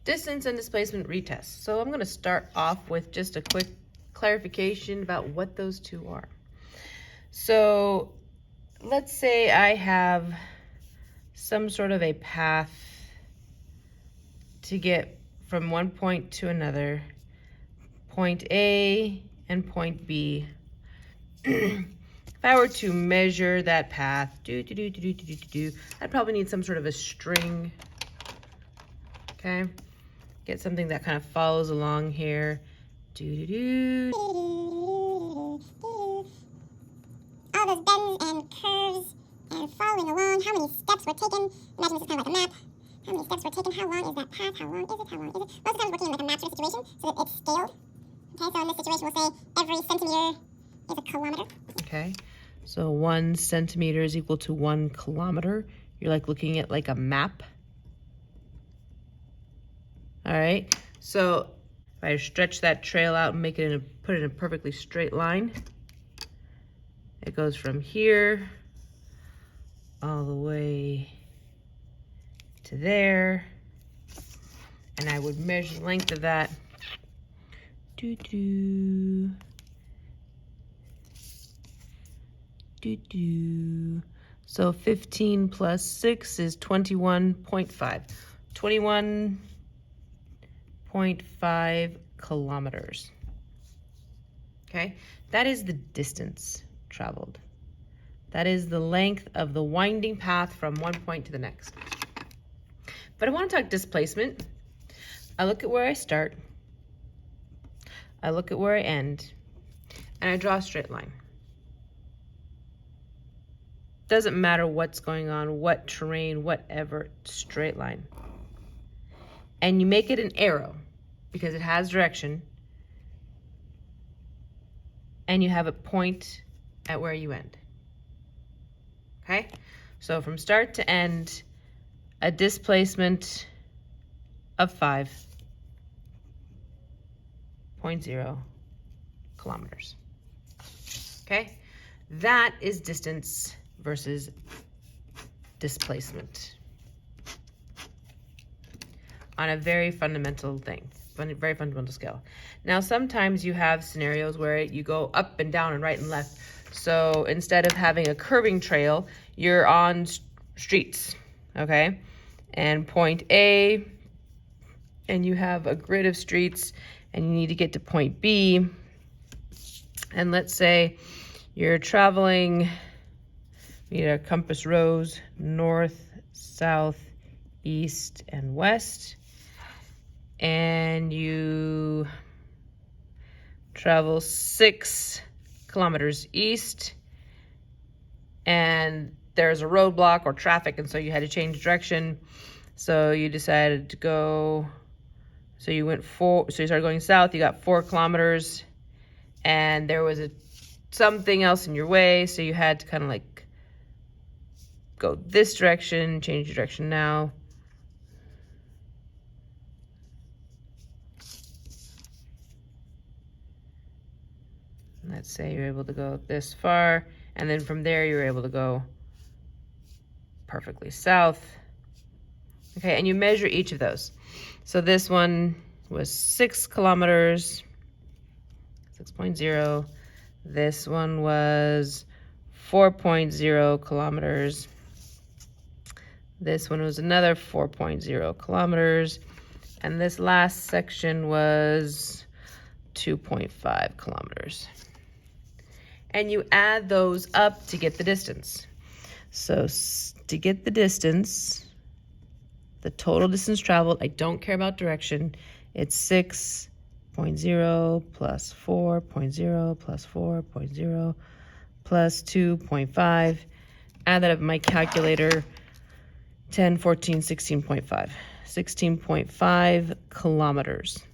Distance and displacement retest. So I'm going to start off with just a quick clarification about what those two are. So let's say I have some sort of a path to get from one point to another, point A and point B. If I were to measure that path, I'd probably need some sort of a string, okay? Get something that kind of follows along here. All those bends and curves and following along. How many steps were taken? Imagine this is kind of like a map. How many steps were taken? How long is that path? How long is it? How long is it? Most of the time working in like a map sort of situation so that it's scaled. Okay, so in this situation we'll say every centimeter is a kilometer. Okay, so 1 centimeter is equal to 1 kilometer. You're like looking at like a map. All right, so if I stretch that trail out and make it put it in a perfectly straight line, it goes from here all the way to there, and I would measure the length of that. So 15 plus 6 is 21.5. 21.5 kilometers. Okay, that is the distance traveled. That is the length of the winding path from one point to the next. But I want to talk displacement. I look at where I start, I look at where I end, and I draw a straight line. Doesn't matter what's going on, what terrain, whatever, straight line. And you make it an arrow because it has direction, and you have a point at where you end. Okay? So from start to end, a displacement of 5.0 kilometers. Okay? That is distance versus displacement on a very fundamental thing, very fundamental scale. Now, sometimes you have scenarios where you go up and down and right and left. So instead of having a curving trail, you're on streets, okay? And point A, and you have a grid of streets, and you need to get to point B. And let's say you're traveling, you need a compass rose, north, south, east, and west. And you travel 6 kilometers east, and there's a roadblock or traffic, and so you had to change direction. So you decided to go, so you started going south, you got 4 kilometers, and there was something else in your way, so you had to kind of like go this direction, change your direction now. Let's say you're able to go this far, and then from there you're able to go perfectly south. Okay, and you measure each of those. So this one was 6 kilometers, 6.0. This one was 4.0 kilometers. This one was another 4.0 kilometers. And this last section was 2.5 kilometers. And you add those up to get the distance. So to get the distance, the total distance traveled, I don't care about direction, it's 6.0 plus 4.0 plus 4.0 plus 2.5. Add that up in my calculator, 10, 14, 16.5. 16.5 kilometers.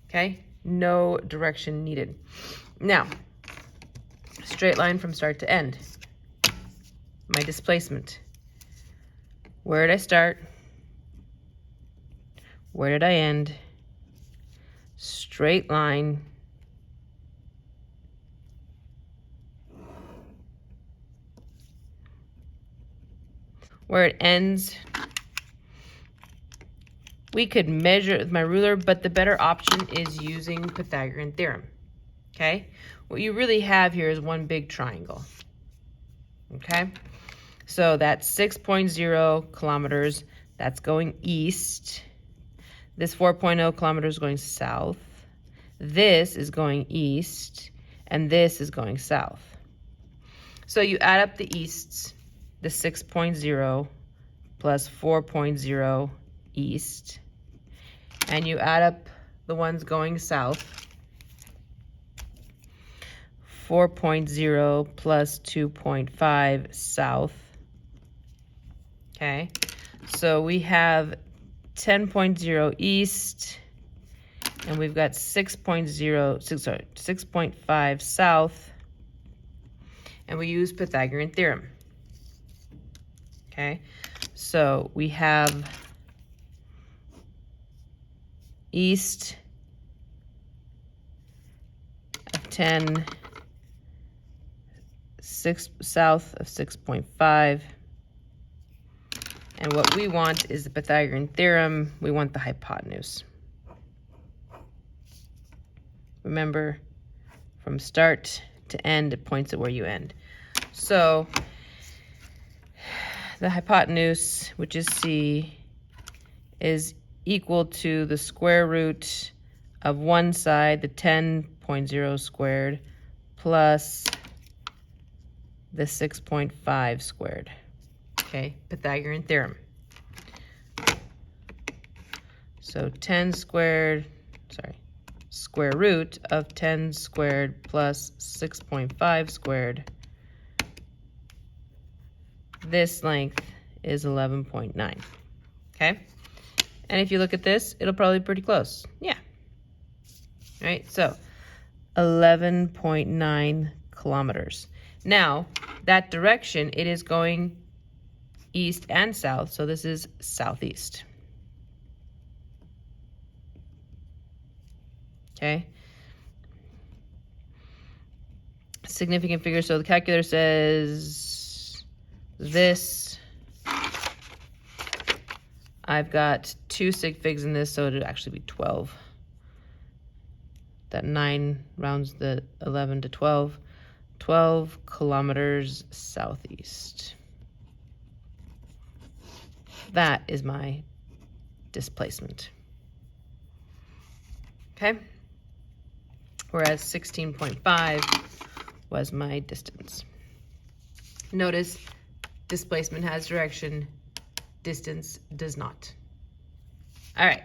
Okay? No direction needed. Now, straight line from start to end. My displacement. Where did I start? Where did I end? Straight line. Where it ends, we could measure it with my ruler, but the better option is using Pythagorean Theorem, okay? What you really have here is one big triangle, okay? So that's 6.0 kilometers, that's going east. This 4.0 kilometers is going south. This is going east, and this is going south. So you add up the easts, the 6.0 plus 4.0 east, and you add up the ones going south, 4.0 plus 2.5 south. Okay, so we have 10.0 east, and we've got 6.5 south, and we use Pythagorean Theorem. Okay, so we have east of 10, 6 south of 6.5. And what we want is the Pythagorean Theorem. We want the hypotenuse. Remember, from start to end, it points at where you end. So the hypotenuse, which is C, is equal to the square root of one side, the 10.0 squared, plus the 6.5 squared. Okay, Pythagorean Theorem. So 10 squared, square root of 10 squared plus 6.5 squared. This length is 11.9. Okay? And if you look at this, it'll probably be pretty close. Yeah. All right, so 11.9 kilometers. Now, that direction, it is going east and south, so this is southeast. Okay. Significant figure, so the calculator says this. I've got 2 sig figs in this, so it would actually be 12. That 9 rounds the 11 to 12. 12 kilometers southeast. That is my displacement. Okay? Whereas 16.5 was my distance. Notice displacement has direction, distance does not. All right.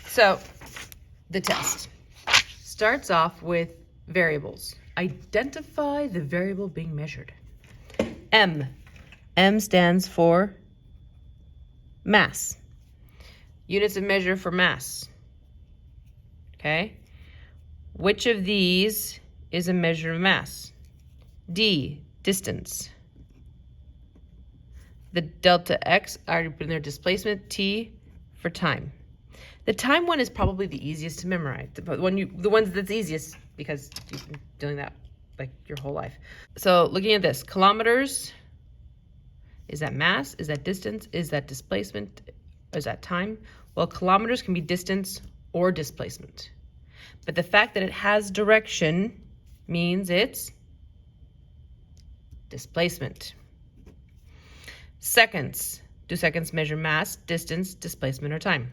So the test starts off with variables. Identify the variable being measured. M. M stands for mass. Units of measure for mass. Okay? Which of these is a measure of mass? D, distance. The delta X, I already put in there displacement. T for time. The time one is probably the easiest to memorize. The ones that's easiest because you've been doing that like your whole life. So looking at this, kilometers, is that mass? Is that distance? Is that displacement? Is that time? Well, kilometers can be distance or displacement. But the fact that it has direction means it's displacement. Seconds. Do seconds measure mass, distance, displacement, or time?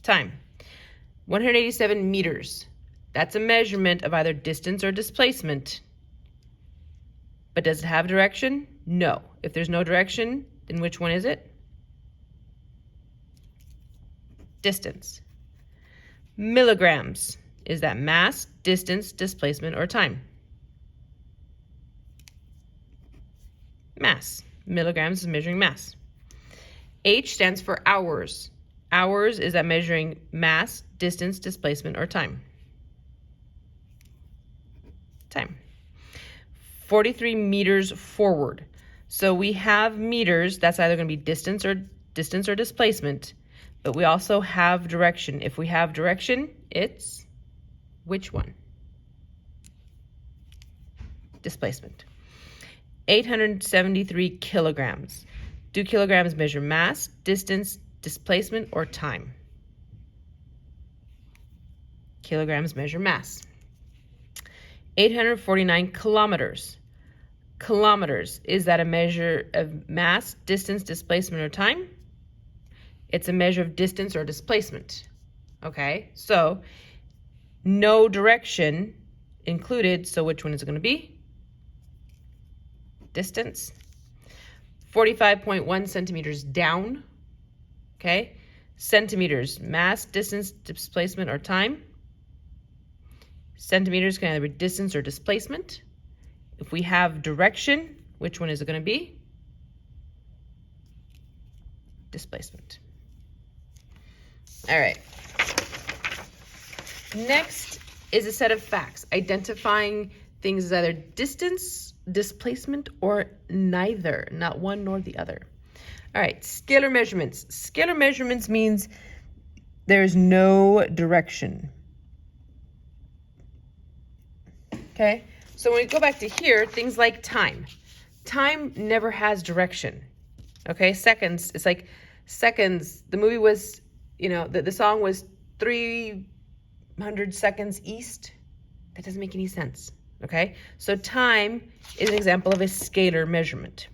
Time. 187 meters. That's a measurement of either distance or displacement. But does it have direction? No. If there's no direction, then which one is it? Distance. Milligrams. Is that mass, distance, displacement, or time? Mass. Milligrams is measuring mass. H stands for hours. Hours, is that measuring mass, distance, displacement, or time? Time. 43 meters forward. So we have meters, that's either going to be distance or displacement, but we also have direction. If we have direction, it's which one? Displacement. 873 kilograms. Do kilograms measure mass, distance, displacement, or time? Kilograms measure mass. 849 kilometers. Kilometers, is that a measure of mass, distance, displacement, or time? It's a measure of distance or displacement. Okay, so no direction included, so which one is it going to be? Distance. 45.1 centimeters down. Okay, centimeters, mass, distance, displacement, or time. Centimeters can either be distance or displacement. If we have direction, which one is it going to be? Displacement. All right. Next is a set of facts, identifying things as either distance, displacement, or neither, not one nor the other. All right, scalar measurements. Scalar measurements means there's no direction. Okay, so when we go back to here, things like time. Time never has direction. Okay, seconds, it's like seconds. The movie was, the song was 300 seconds east. That doesn't make any sense. Okay, so time is an example of a scalar measurement.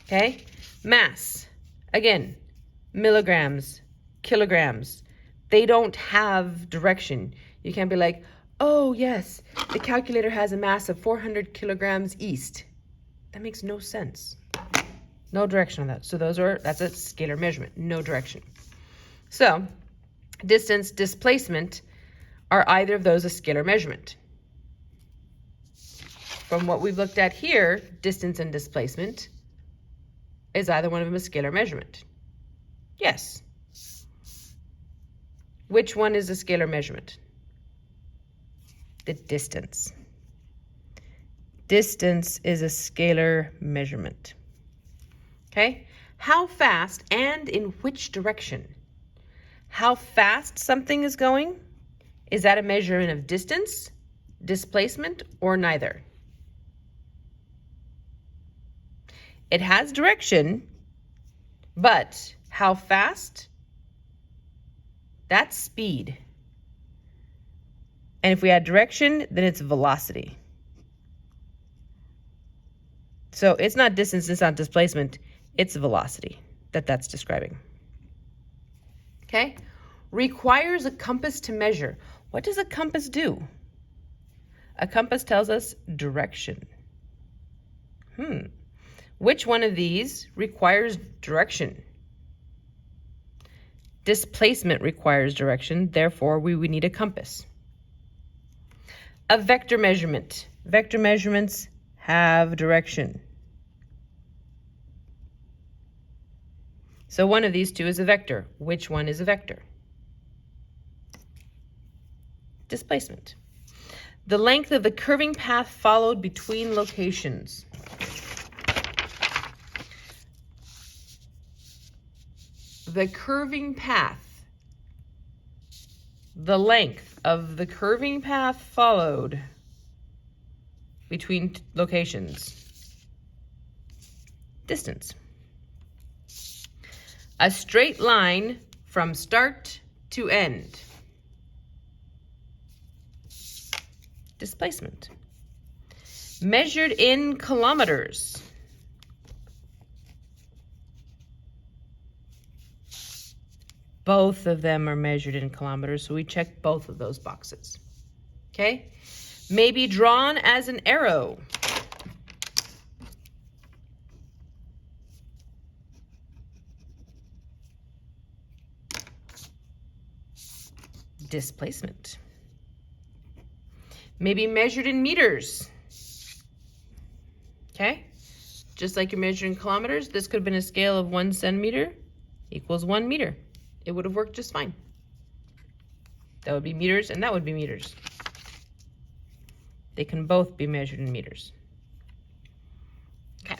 Okay, mass, again, milligrams, kilograms. They don't have direction. You can't be like, oh yes, the calculator has a mass of 400 kilograms east. That makes no sense. No direction on that. So that's a scalar measurement, no direction. So distance, displacement, are either of those a scalar measurement? From what we've looked at here, distance and displacement, is either one of them a scalar measurement? Yes. Which one is a scalar measurement? The distance. Distance is a scalar measurement. Okay? How fast and in which direction? How fast something is going, is that a measurement of distance, displacement, or neither? It has direction, but how fast? That's speed. And if we add direction, then it's velocity. So it's not distance, it's not displacement, it's velocity that's describing. Okay? Requires a compass to measure. What does a compass do? A compass tells us direction. Which one of these requires direction? Displacement requires direction, therefore we would need a compass. A vector measurement. Vector measurements have direction. So one of these two is a vector. Which one is a vector? Displacement. The length of the curving path followed between locations. The curving path. The length of the curving path followed between locations. Distance. A straight line from start to end. Displacement. Measured in kilometers. Both of them are measured in kilometers, so we check both of those boxes. Okay? May be drawn as an arrow. Displacement. May be measured in meters. Okay? Just like you're measuring kilometers, this could have been a scale of 1 centimeter equals 1 meter. It would have worked just fine. That would be meters, and that would be meters. They can both be measured in meters. Okay.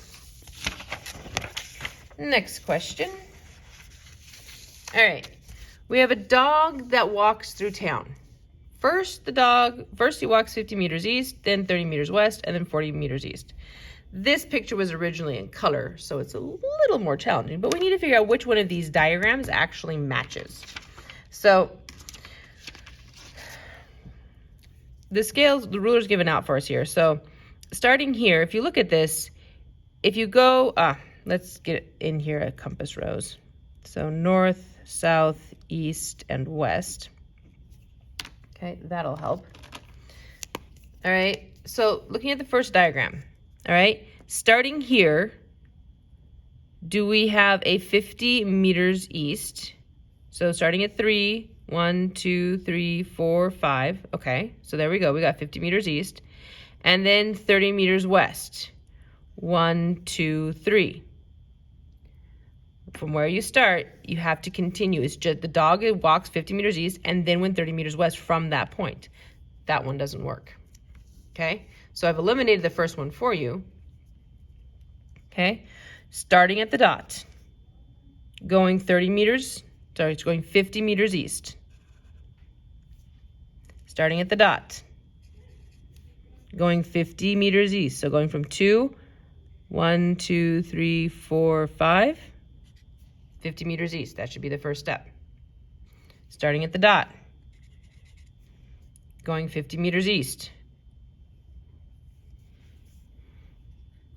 Next question. All right. We have a dog that walks through town. First he walks 50 meters east, then 30 meters west, and then 40 meters east. This picture was originally in color, so it's a little more challenging, but we need to figure out which one of these diagrams actually matches. So the ruler's given out for us here. So starting here, if you look at this, if you go, let's get in here at compass rose. So north, south, east, and west. Okay, that'll help. All right, so looking at the first diagram, all right, starting here, do we have a 50 meters east? So starting at 3, 1, 2, 3, 4, 5. Okay, so there we go. We got 50 meters east. And then 30 meters west. 1, 2, 3. From where you start, you have to continue. It's just the dog walks 50 meters east and then went 30 meters west from that point. That one doesn't work. Okay, so I've eliminated the first one for you. Okay, starting at the dot, going 30 meters, sorry, it's going 50 meters east. Starting at the dot, going 50 meters east. So going from 2, 1, 2, 3, 4, 5, 50 meters east. That should be the first step. Starting at the dot, going 50 meters east.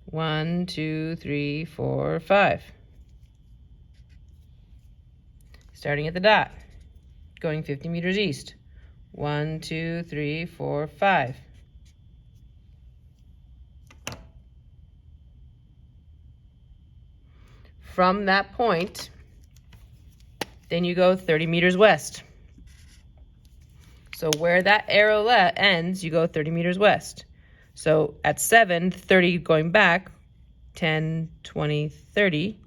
1, 2, 3, 4, 5. Starting at the dot, going 50 meters east. 1, 2, 3, 4, 5. From that point, then you go 30 meters west. So where that arrow ends, you go 30 meters west. So at 7, 30 going back, 10, 20, 30.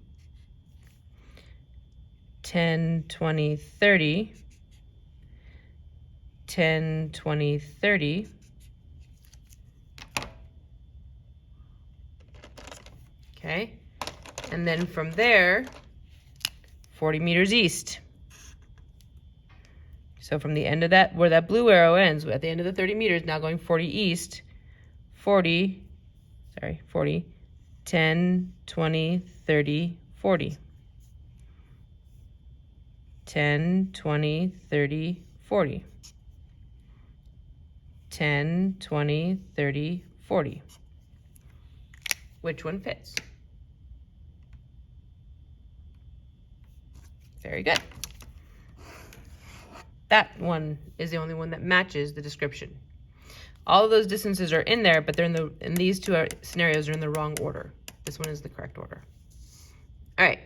10, 20, 30. 10, 20, 30. Okay. And then from there, 40 meters east. So from the end of that, where that blue arrow ends, at the end of the 30 meters, now going 40 east, 40, 10, 20, 30, 40. 10, 20, 30, 40. 10, 20, 30, 40. Which one fits? Very good. That one is the only one that matches the description. All of those distances are in there, but they're in these two scenarios are in the wrong order. This one is the correct order. All right.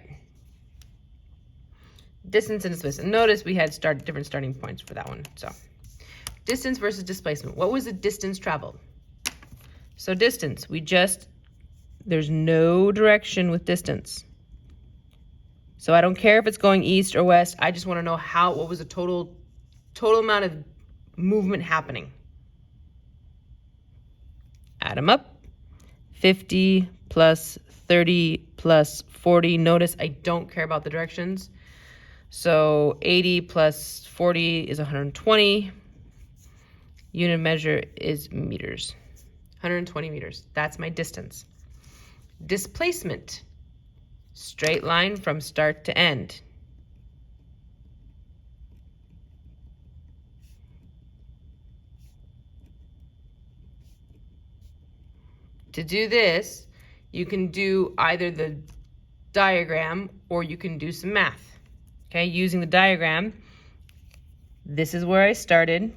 Distance and displacement. Notice we had different starting points for that one. So distance versus displacement. What was the distance traveled? So distance, there's no direction with distance. So I don't care if it's going east or west. I just want to know what was the total amount of movement happening. Add them up. 50 plus 30 plus 40. Notice I don't care about the directions. So 80 plus 40 is 120. Unit measure is meters. 120 meters. That's my distance. Displacement. Straight line from start to end. To do this, you can do either the diagram or you can do some math. Okay, using the diagram, this is where I started.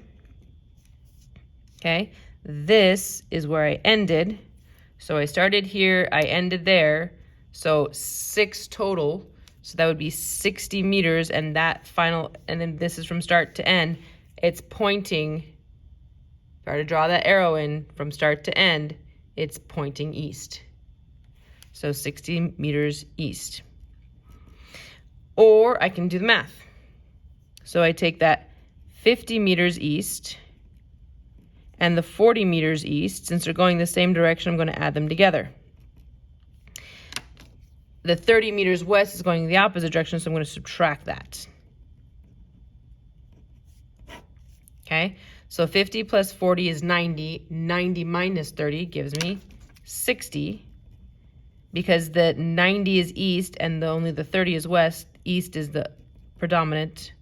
Okay, this is where I ended. So I started here, I ended there. So 6 total. So that would be 60 meters, and then this is from start to end. It's pointing, if I were to draw that arrow in from start to end, it's pointing east. So 60 meters east. Or I can do the math. So I take that 50 meters east and the 40 meters east. Since they're going the same direction, I'm going to add them together. The 30 meters west is going the opposite direction, so I'm going to subtract that. Okay, so 50 plus 40 is 90. 90 minus 30 gives me 60. because the 90 is east and only the 30 is west. East is the predominant,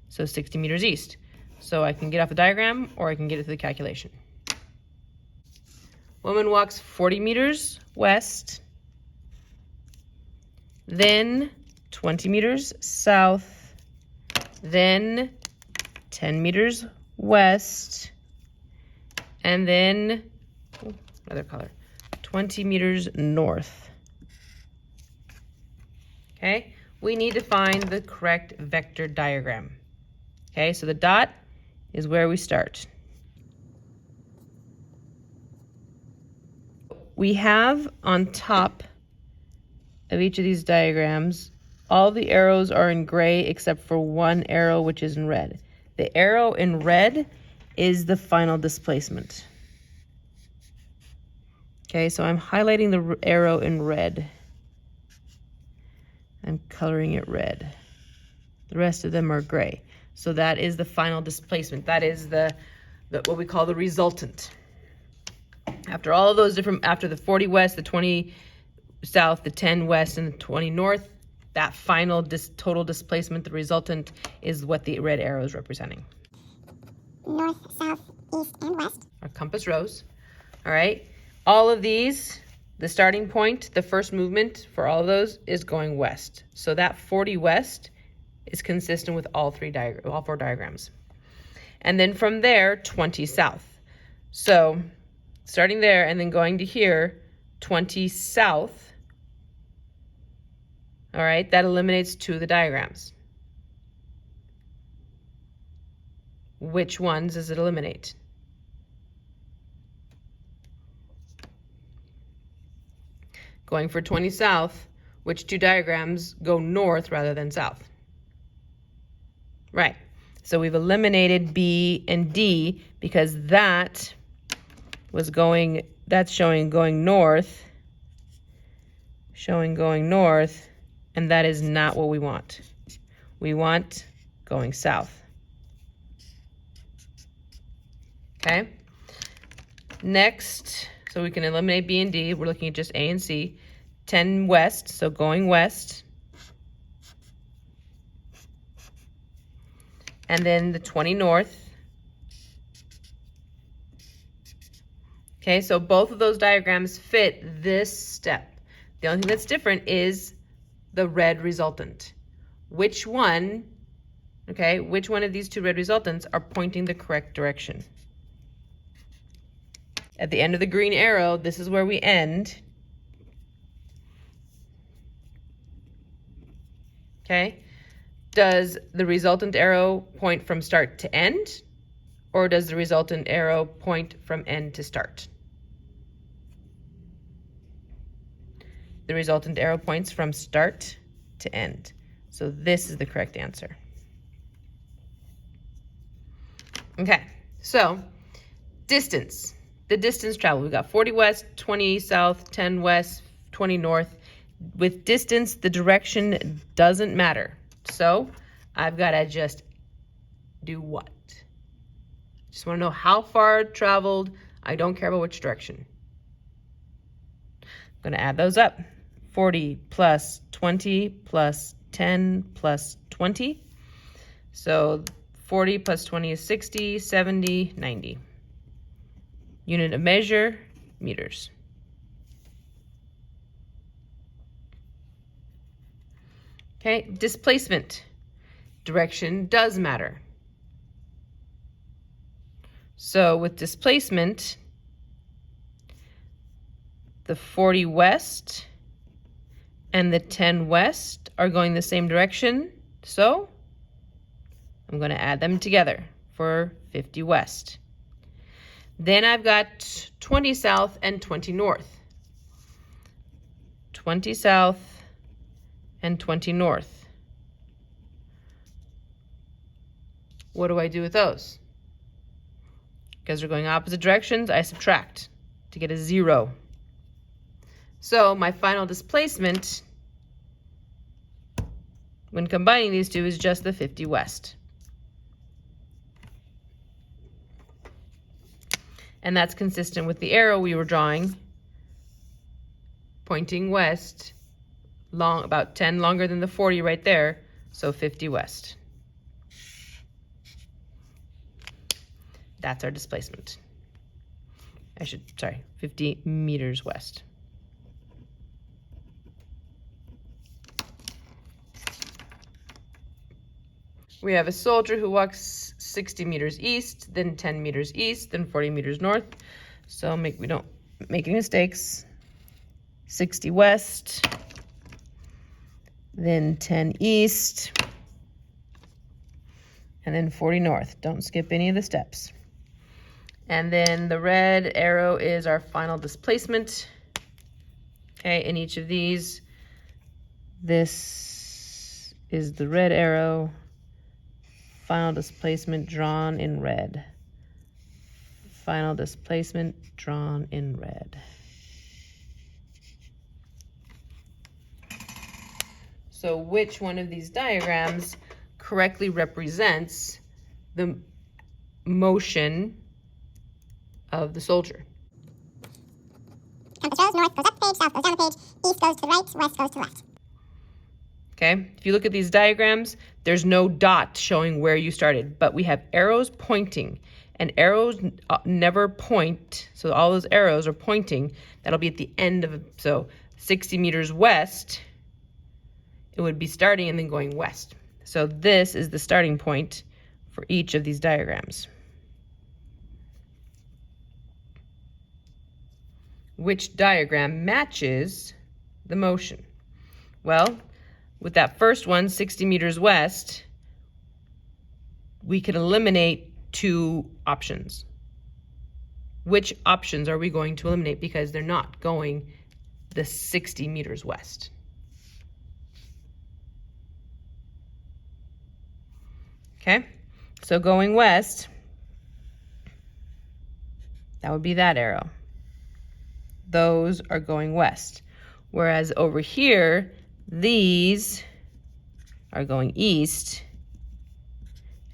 so 60 meters east. So I can get off the diagram or I can get it through the calculation. Woman walks 40 meters west, then 20 meters south, then 10 meters west, and then, another color, 20 meters north. Okay, we need to find the correct vector diagram. Okay, so the dot is where we start. We have on top of each of these diagrams, all the arrows are in gray except for one arrow which is in red. The arrow in red is the final displacement. Okay, so I'm highlighting the arrow in red. I'm coloring it red. The rest of them are gray. So that is the final displacement. That is the what we call the resultant. After all of those different, after the 40 west, the 20 south, the 10 west, and the 20 north, that final total displacement, the resultant, is what the red arrow is representing. North, south, east, and west. Our compass rose. All right. All of these, the starting point, the first movement for all of those is going west. So that 40 west is consistent with all four diagrams. And then from there, 20 south. So starting there and then going to here, 20 south. All right, that eliminates two of the diagrams. Which ones does it eliminate? Going for 20 south, which two diagrams go north rather than south? Right, so we've eliminated B and D because that's showing going north, and that is not what we want. We want going south. Okay, next, so we can eliminate B and D, we're looking at just A and C. 10 west, so going west. And then the 20 north. Okay, so both of those diagrams fit this step. The only thing that's different is the red resultant. Which one of these two red resultants are pointing the correct direction? At the end of the green arrow, this is where we end. Okay, does the resultant arrow point from start to end, or does the resultant arrow point from end to start? The resultant arrow points from start to end. So this is the correct answer. Okay, so distance. The distance traveled. We've got 40 west, 20 south, 10 west, 20 north. With distance, the direction doesn't matter. So I've got to just do what? Just want to know how far traveled. I don't care about which direction. I'm going to add those up. 40 plus 20 plus 10 plus 20. So 40 plus 20 is 60, 70, 90. Unit of measure, meters. Okay, displacement. Direction does matter. So with displacement, the 40 west and the 10 west are going the same direction. So I'm going to add them together for 50 west. Then I've got 20 south and 20 north. 20 south and 20 north. What do I do with those? Because they're going opposite directions, I subtract to get a 0. So my final displacement, when combining these two, is just the 50 west. And that's consistent with the arrow we were drawing, pointing west, about 10 longer than the 40 right there, so 50 west. That's our displacement. 50 meters west. We have a soldier who walks 60 meters east, then 10 meters east, then 40 meters north. So we don't make any mistakes. 60 west, then 10 east, and then 40 north. Don't skip any of the steps. And then the red arrow is our final displacement. Okay, in each of these, this is the red arrow. Final displacement drawn in red. Final displacement drawn in red. So which one of these diagrams correctly represents the motion of the soldier? Compass rose, north goes up the page, south goes down the page, east goes to the right, west goes to the left. Okay, if you look at these diagrams, there's no dot showing where you started, but we have arrows pointing, and arrows never point, so all those arrows are pointing. That'll be at the end of, so 60 meters west, it would be starting and then going west. So this is the starting point for each of these diagrams. Which diagram matches the motion? Well, with that first one, 60 meters west, we can eliminate two options. Which options are we going to eliminate? Because they're not going the 60 meters west. Okay, so going west, that would be that arrow. Those are going west. Whereas over here, these are going east,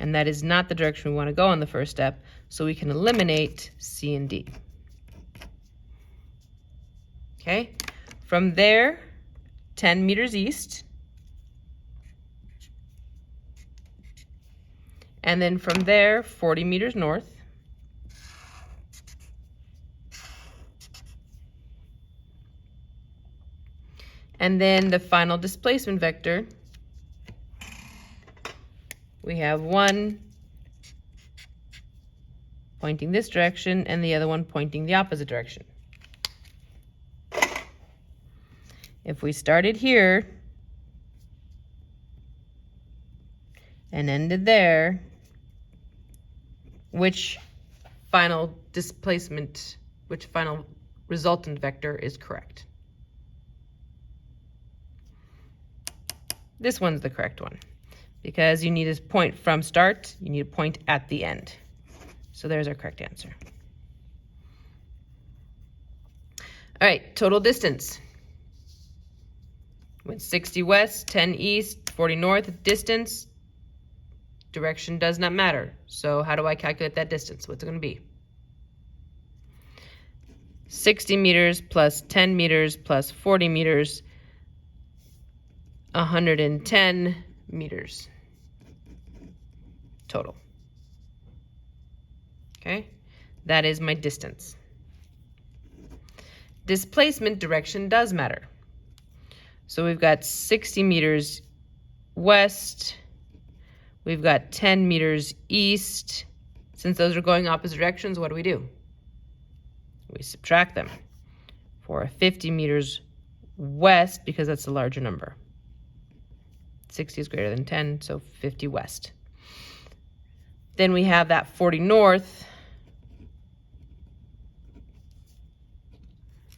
and that is not the direction we want to go on the first step, so we can eliminate C and D. Okay, from there, 10 meters east, and then from there, 40 meters north, and then the final displacement vector, we have one pointing this direction and the other one pointing the opposite direction. If we started here and ended there, which final displacement, which final resultant vector is correct? This one's the correct one, because you need a point from start, you need a point at the end. So there's our correct answer. All right, total distance. Went 60 west, 10 east, 40 north. Distance, direction does not matter. So how do I calculate that distance? What's it going to be? 60 meters plus 10 meters plus 40 meters, 110 meters total. Okay, that is my distance. Displacement direction does matter. So we've got 60 meters west, we've got 10 meters east. Since those are going opposite directions, what do? We subtract them for 50 meters west, because that's the larger number. 60 is greater than 10, so 50 west. Then we have that 40 north.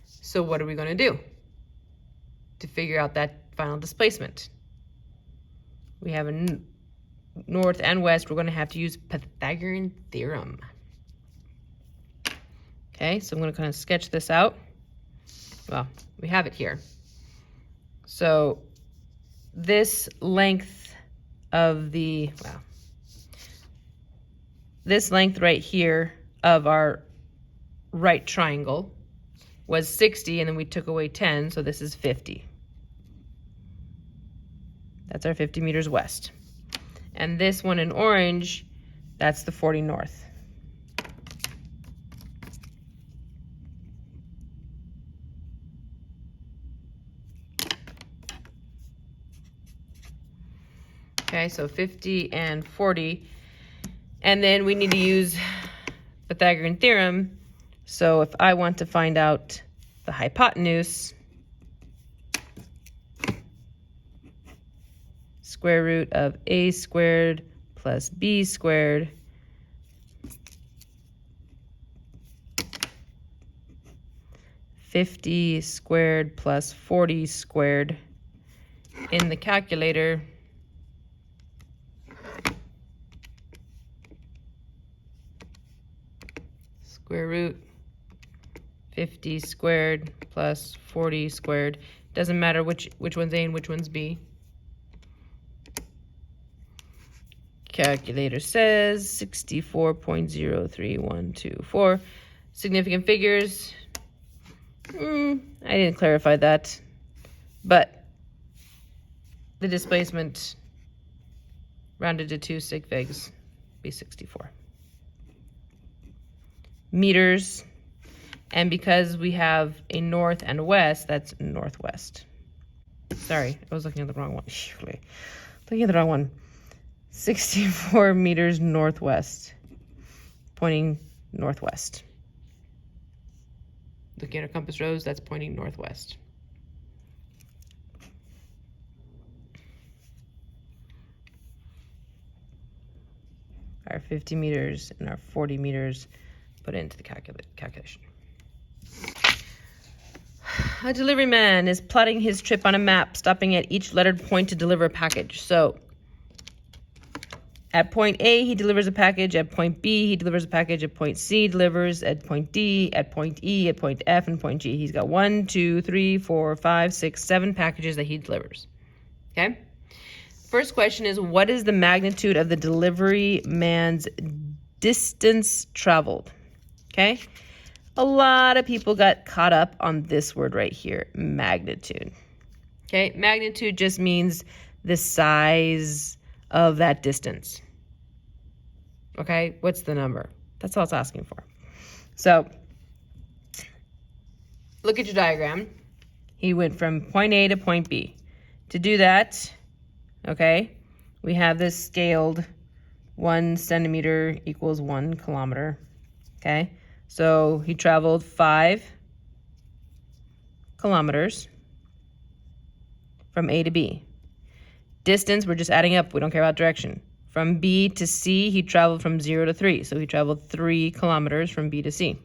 So what are we going to do to figure out that final displacement? We have a north and west. We're going to have to use Pythagorean Theorem. Okay, so I'm going to kind of sketch this out. Well, we have it here. So this length of the, this length right here of our right triangle was 60, and then we took away 10, so this is 50. That's our 50 meters west. And this one in orange, that's the 40 north. Okay, so 50 and 40. And then we need to use Pythagorean Theorem. So if I want to find out the hypotenuse, square root of a squared plus b squared (50 squared plus 40 squared) in the calculator, square root 50 squared plus 40 squared. Doesn't matter which one's A and which one's B. Calculator says 64.03124. Significant figures. I didn't clarify that, but the displacement rounded to 2 sig figs be 64 meters. And because we have a north and a west, that's northwest. Sorry, I was looking at the wrong one. Looking at the wrong one. 64 meters northwest, pointing northwest. Looking at our compass rose, that's pointing northwest. Our 50 meters and our 40 meters put into the calculation. A delivery man is plotting his trip on a map, stopping at each lettered point to deliver a package. So at point A, he delivers a package. At point B, he delivers a package. At point C, delivers. At point D, at point E, at point F, and point G. He's got 1, 2, 3, 4, 5, 6, 7 packages that he delivers. Okay? First question is, what is the magnitude of the delivery man's distance traveled? Okay? A lot of people got caught up on this word right here, magnitude. Okay? Magnitude just means the size of that distance. Okay, what's the number? That's all it's asking for. So look at your diagram. He went from point A to point B. To do that, okay, we have this scaled 1 centimeter equals 1 kilometer. Okay, so he traveled 5 kilometers from A to B. Distance, we're just adding up. We don't care about direction. From B to C, he traveled from 0 to 3. So he traveled 3 kilometers from B to C.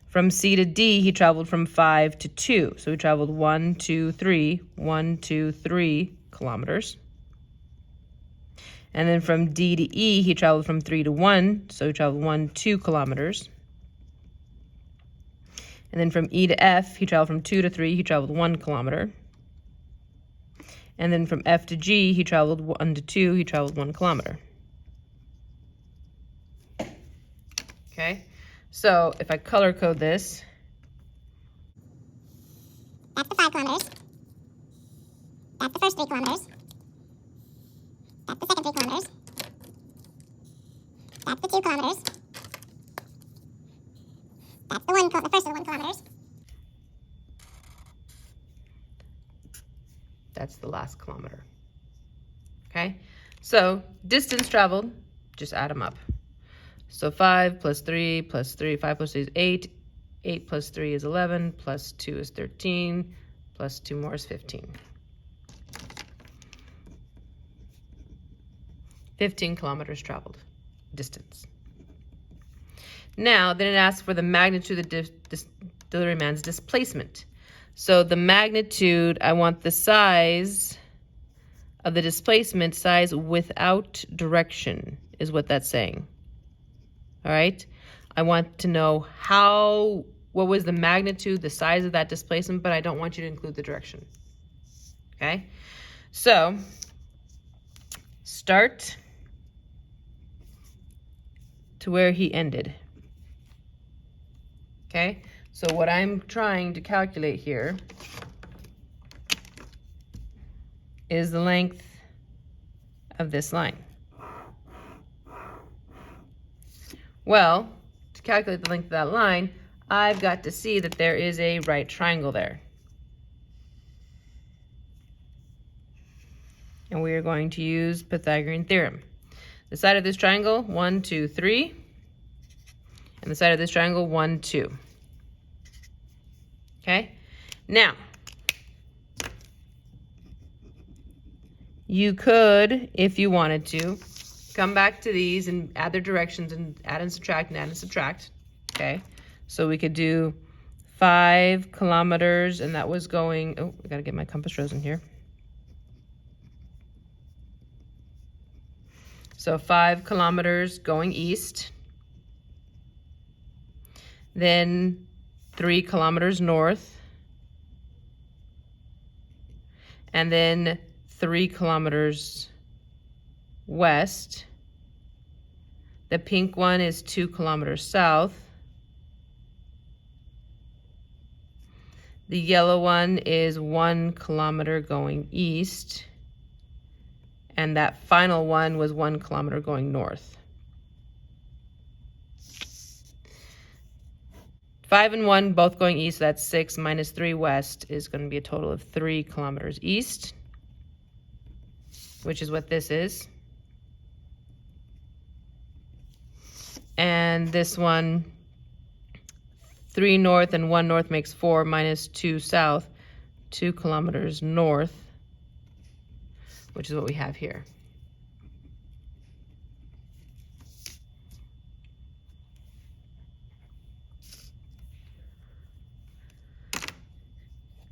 From C to D, he traveled from 5 to 2. So he traveled 1, 2, 3 kilometers. And then from D to E, he traveled from 3 to 1. So he traveled 2 kilometers. And then from E to F, he traveled from 2 to 3. He traveled 1 kilometer. And then from F to G, he traveled 1 to 2, he traveled 1 kilometer. Okay, so if I color code this. That's the 5 kilometers. That's the first 3 kilometers. That's the second 3 kilometers. That's the 2 kilometers. That's the first of the 1 kilometers. That's the last kilometer. Okay, so distance traveled, just add them up. So 5 plus 3 plus 3, 5 plus 3 is 8. 8 plus 3 is 11, plus 2 is 13, plus 2 more is 15. 15 kilometers traveled, distance. Now, then it asks for the magnitude of the delivery man's displacement. So the magnitude, I want the size of the displacement, size without direction is what that's saying. All right? I want to know what was the magnitude, the size of that displacement, but I don't want you to include the direction. Okay? So start to where he ended. Okay? So what I'm trying to calculate here is the length of this line. Well, to calculate the length of that line, I've got to see that there is a right triangle there. And we are going to use Pythagorean Theorem. The side of this triangle, 1, 2, 3. And the side of this triangle, 1, 2. Okay? Now, you could, if you wanted to, come back to these and add their directions and add and subtract and add and subtract. Okay? So we could do 5 kilometers, and that was going, oh, I gotta get my compass rose in here. So 5 kilometers going east, then 3 kilometers north, and then 3 kilometers west. The pink one is 2 kilometers south. The yellow one is 1 kilometer going east. And that final one was 1 kilometer going north. 5 and 1 both going east, that's 6 minus 3 west is going to be a total of 3 kilometers east, which is what this is. And this one, 3 north and 1 north makes 4 minus 2 south, 2 kilometers north, which is what we have here.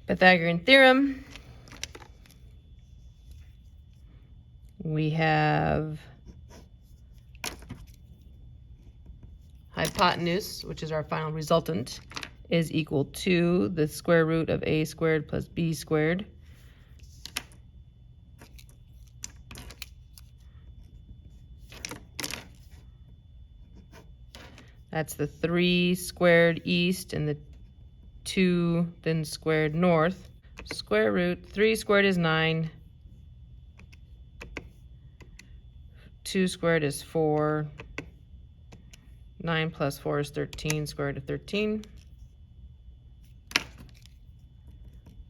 Pythagorean Theorem. We have hypotenuse, which is our final resultant, is equal to the square root of a squared plus b squared. That's the 3 squared east and the 2 then squared north. Square root, 3 squared is 9. 2 squared is 4. 9 plus 4 is 13, square root of 13.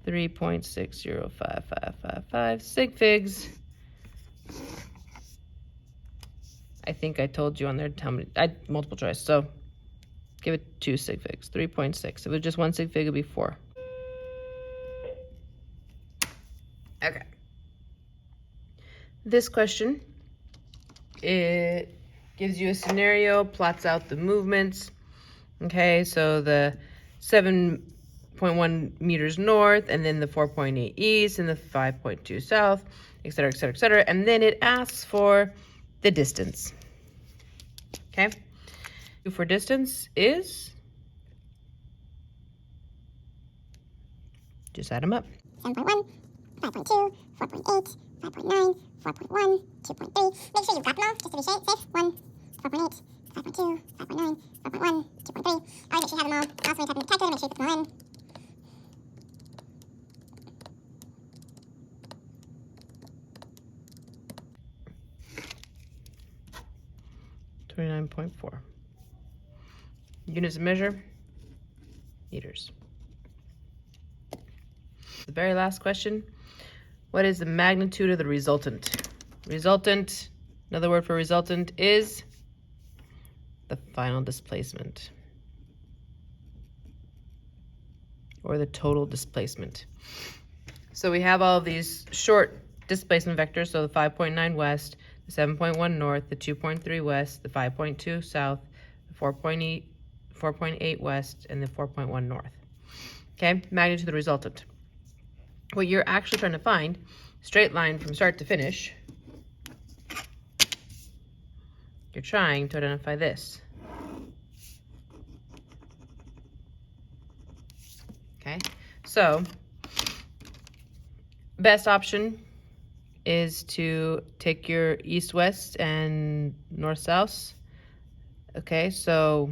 3.605555 sig figs. I think I told you on there how many, multiple choice, so give it 2 sig figs, 3.6. If it was just 1 sig fig, it'd be 4. Okay. This question, it gives you a scenario, plots out the movements. Okay, so the 7.1 meters north, and then the 4.8 east, and the 5.2 south, et cetera, et cetera, et cetera. And then it asks for the distance. Okay, for distance is, just add them up. 7.1, 5.2, 4.8, 5.9, 4.1, 2.3. Make sure you've got them all, just to be safe. 1, 4.8, 5.2, 5.9, 4.1, 2.3. Always make sure you have them all. Also, when you type in the calculator, make sure you put them all in. 29.4. Units of measure, meters. The very last question, what is the magnitude of the resultant? Resultant, another word for resultant is the final displacement, or the total displacement. So we have all of these short displacement vectors, so the 5.9 west, the 7.1 north, the 2.3 west, the 5.2 south, the 4.8 west, and the 4.1 north. Okay, magnitude of the resultant. What you're actually trying to find, straight line from start to finish, you're trying to identify this. Okay, so best option is to take your east-west and north-south. Okay, so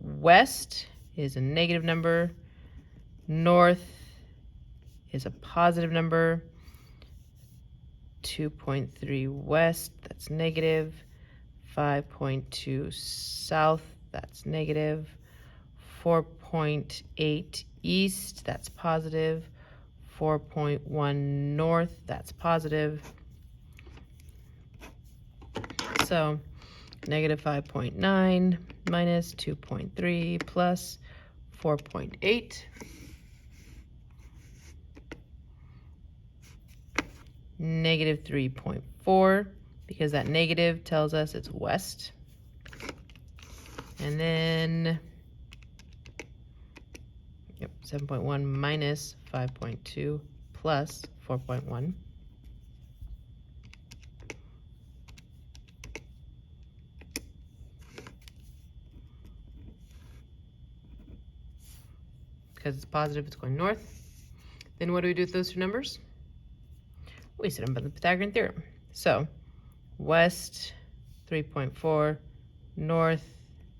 west is a negative number. North is a positive number. 2.3 west, that's negative. 5.2 south, that's negative. 4.8 east, that's positive. 4.1 north, that's positive. So negative 5.9 minus 2.3 plus 4.8. Negative 3.4, because that negative tells us it's west. And then, 7.1 minus 5.2 plus 4.1. Because it's positive, it's going north. Then what do we do with those two numbers? We set them by the Pythagorean Theorem. So, west 3.4, north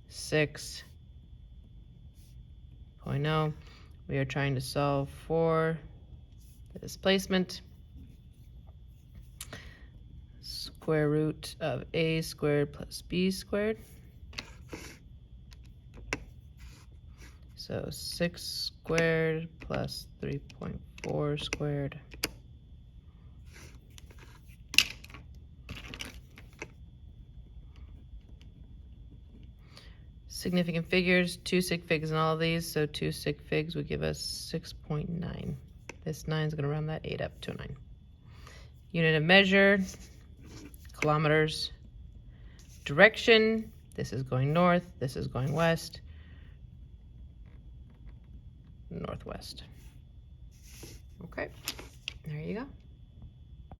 6.0. We are trying to solve for the displacement. Square root of a squared plus b squared. So 6 squared plus 3.4 squared. Significant figures, 2 sig figs in all of these, so 2 sig figs would give us 6.9. This 9 is going to round that 8 up to a 9. Unit of measure, kilometers. Direction, this is going north, this is going west. Northwest. Okay, there you go.